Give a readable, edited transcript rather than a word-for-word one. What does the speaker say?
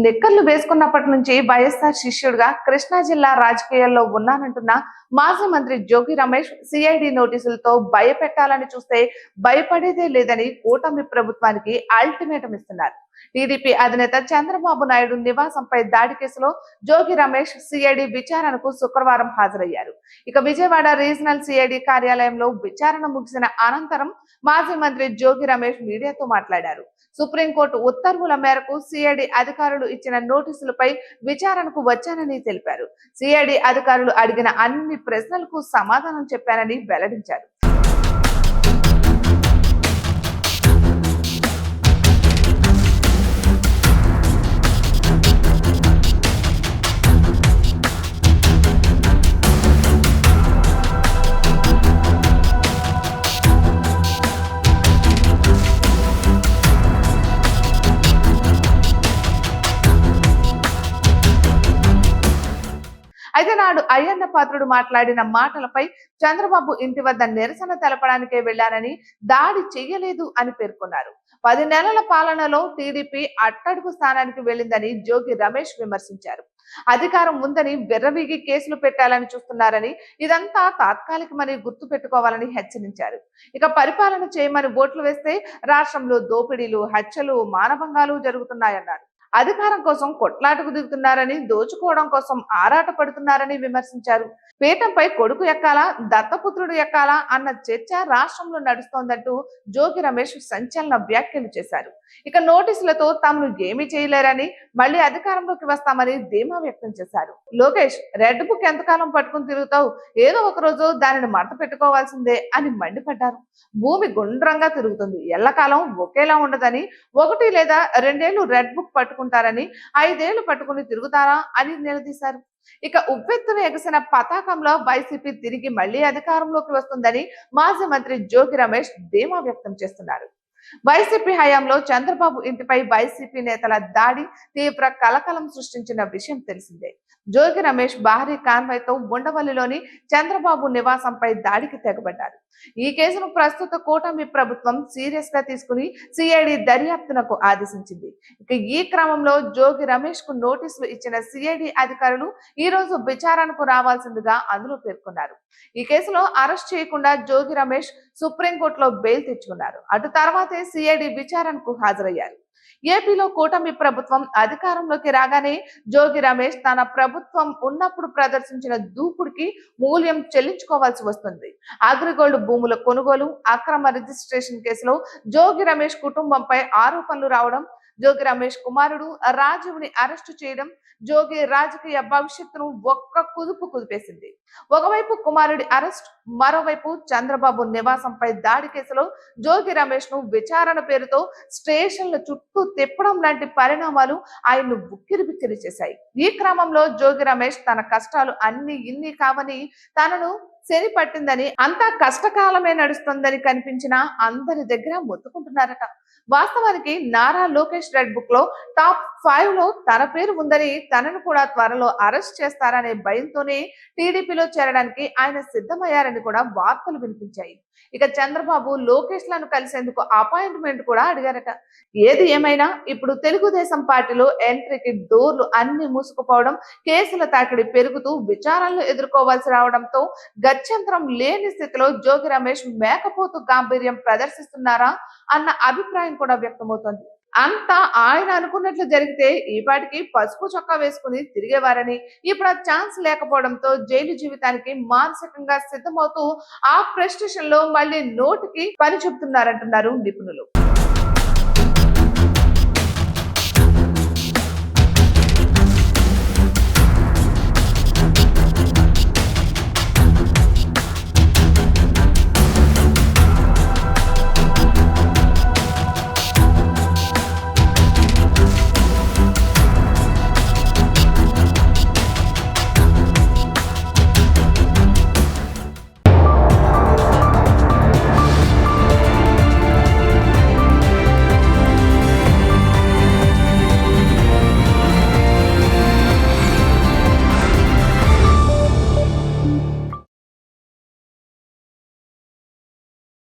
నిక్కర్లు వేసుకున్నప్పటి నుంచి వైఎస్ఆర్ శిష్యుడిగా కృష్ణా జిల్లా రాజకీయాల్లో ఉన్నానంటున్న మాజీ మంత్రి జోగి రమేష్ సిఐడి నోటీసులతో భయపెట్టాలని చూస్తే భయపడేదే లేదని కూటమి ప్రభుత్వానికి అల్టిమేటం ఇస్తున్నారు. టీడీపీ అధినేత చంద్రబాబు నాయుడు నివాసంపై దాడి కేసులో జోగి రమేష్ సిఐడి విచారణకు శుక్రవారం హాజరయ్యారు. ఇక విజయవాడ రీజనల్ సిఐడి కార్యాలయంలో విచారణ ముగిసిన అనంతరం మాజీ మంత్రి జోగి రమేష్ మీడియాతో మాట్లాడారు. సుప్రీంకోర్టు ఉత్తర్వుల మేరకు సిఐడి అధికారులు ఇచ్చిన నోటీసులపై విచారణకు వచ్చానని తెలిపారు. సిఐడి అధికారులు అడిగిన అన్ని ప్రశ్నలకు సమాధానం చెప్పానని వెల్లడించారు. అయితే నాడు అయ్యన్న పాత్రుడు మాట్లాడిన మాటలపై చంద్రబాబు ఇంటి వద్ద నిరసన తెలపడానికే వెళ్లారని, దాడి చెయ్యలేదు అని పేర్కొన్నారు. 10 నెలల పాలనలో టీడీపీ అట్టడుగు స్థానానికి వెళ్లిందని జోగి రమేష్ విమర్శించారు. అధికారం ఉందని విర్రవీగి కేసులు పెట్టాలని చూస్తున్నారని, ఇదంతా తాత్కాలికమని గుర్తు పెట్టుకోవాలని హెచ్చరించారు. ఇక పరిపాలన చేయమని ఓట్లు వేస్తే రాష్ట్రంలో దోపిడీలు, హత్యలు, మానభంగాలు జరుగుతున్నాయన్నారు. అధికారం కోసం కొట్లాటకు దిగుతున్నారని, దోచుకోవడం కోసం ఆరాట పడుతున్నారని విమర్శించారు. పీఠంపై కొడుకు ఎక్కాలా, దత్తపుత్రుడు ఎక్కాలా అన్న చర్చ రాష్ట్రంలో నడుస్తోందంటూ జోగి రమేష్ సంచలన వ్యాఖ్యలు చేశారు. ఇక నోటీసులతో తాము ఏమీ చేయలేరని, మళ్లీ అధికారంలోకి వస్తామని ధీమా వ్యక్తం చేశారు. లోకేష్, రెడ్ బుక్ ఎంతకాలం పట్టుకుని తిరుగుతావు, ఏదో ఒక రోజు దానిని మడత పెట్టుకోవాల్సిందే అని మండిపడ్డారు. భూమి గుండ్రంగా తిరుగుతుంది, ఎల్లకాలం ఒకేలా ఉండదని, 1 లేదా 2 ఏళ్లు రెడ్ బుక్ పట్టుకుంటారని, 5 ఏళ్లు పట్టుకుని తిరుగుతారా అని నిలదీశారు. ఇక ఉవ్వెత్తున ఎగసిన పతాకంలో వైసీపీ తిరిగి మళ్లీ అధికారంలోకి వస్తుందని మాజీ మంత్రి జోగి రమేష్ ధీమా వ్యక్తం చేస్తున్నారు. వైసీపీ హయాంలో చంద్రబాబు ఇంటిపై వైసీపీ నేతల దాడి తీవ్ర కలకలం సృష్టించిన విషయం తెలిసిందే. జోగి రమేష్ భారీ కాన్వాయ్తో ఉండవల్లిలోని చంద్రబాబు నివాసంపై దాడికి తెగబడ్డారు. ఈ కేసును ప్రస్తుత కూటమి ప్రభుత్వం సీరియస్ గా తీసుకుని సిఐడి దర్యాప్తునకు ఆదేశించింది. ఇక ఈ క్రమంలో జోగి రమేష్ కు నోటీసులు ఇచ్చిన సిఐడి అధికారులు ఈ రోజు విచారణకు రావాల్సిందిగా అందులో పేర్కొన్నారు. ఈ కేసులో అరెస్ట్ చేయకుండా జోగి రమేష్ సుప్రీంకోర్టులో బెయిల్ తెచ్చుకున్నారు. అటు తర్వాతే సిఐడి విచారణకు హాజరయ్యారు. ఏపీలో కూటమి ప్రభుత్వం అధికారంలోకి రాగానే జోగి రమేష్ తన ప్రభుత్వం ఉన్నప్పుడు ప్రదర్శించిన దూకుడికి మూల్యం చెల్లించుకోవాల్సి వస్తుంది. అగ్రిగోల్డ్ భూముల కొనుగోలు, అక్రమ రిజిస్ట్రేషన్ కేసులో జోగి రమేష్ కుటుంబంపై ఆరోపణలు రావడం, జోగి రమేష్ కుమారుడు రాజీవ్ని అరెస్టు చేయడం జోగి రాజకీయ భవిష్యత్తును ఒక్క కుదుపు కుదిపేసింది. ఒకవైపు కుమారుడి అరెస్ట్, మరోవైపు చంద్రబాబు నివాసంపై దాడి కేసులో జోగి రమేష్ ను విచారణ పేరుతో స్టేషన్ల చుట్టూ తిప్పడం లాంటి పరిణామాలు ఆయన్ను ఉక్కిరిబిక్కిరి చేశాయి. ఈ క్రమంలో జోగి రమేష్ తన కష్టాలు అన్ని ఇన్ని కావని, తనను శని పట్టిందని, అంతా కష్టకాలమే నడుస్తుందని కనిపించిన అందరి దగ్గర మొత్తుకుంటున్నారట. వాస్తవానికి నారా లోకేష్ రెడ్ బుక్ లో టాప్ 5 లో తన పేరు ఉందని, తనను కూడా త్వరలో అరెస్ట్ చేస్తారనే భయంతోనే టీడీపీలో చేరడానికి ఆయన సిద్ధమయ్యారని కూడా వార్తలు వినిపించాయి. ఇక చంద్రబాబు లోకేష్ లను కలిసేందుకు అపాయింట్మెంట్ కూడా అడిగారట. ఏది ఏమైనా ఇప్పుడు తెలుగుదేశం పార్టీలో ఎంట్రీకి డోర్లు అన్ని మూసుకుపోవడం, కేసుల తాకిడి పెరుగుతూ విచారణలు ఎదుర్కోవాల్సి రావడంతో గత్యంతరం లేని స్థితిలో జోగి రమేష్ మేకపోతు గాంభీర్యం ప్రదర్శిస్తున్నారా అన్న అభిప్రాయం కూడా వ్యక్తమవుతోంది. అంతా ఆయన అనుకున్నట్లు జరిగితే ఈ పాటికి పసుపు చొక్కా వేసుకుని తిరిగేవారని, ఇప్పుడు ఆ ఛాన్స్ లేకపోవడంతో జైలు జీవితానికి మానసికంగా సిద్ధమవుతూ ఆ ప్రెస్టేషన్ లో మళ్ళీ నోటికి పని చెబుతున్నారంటున్నారు నిపుణులు.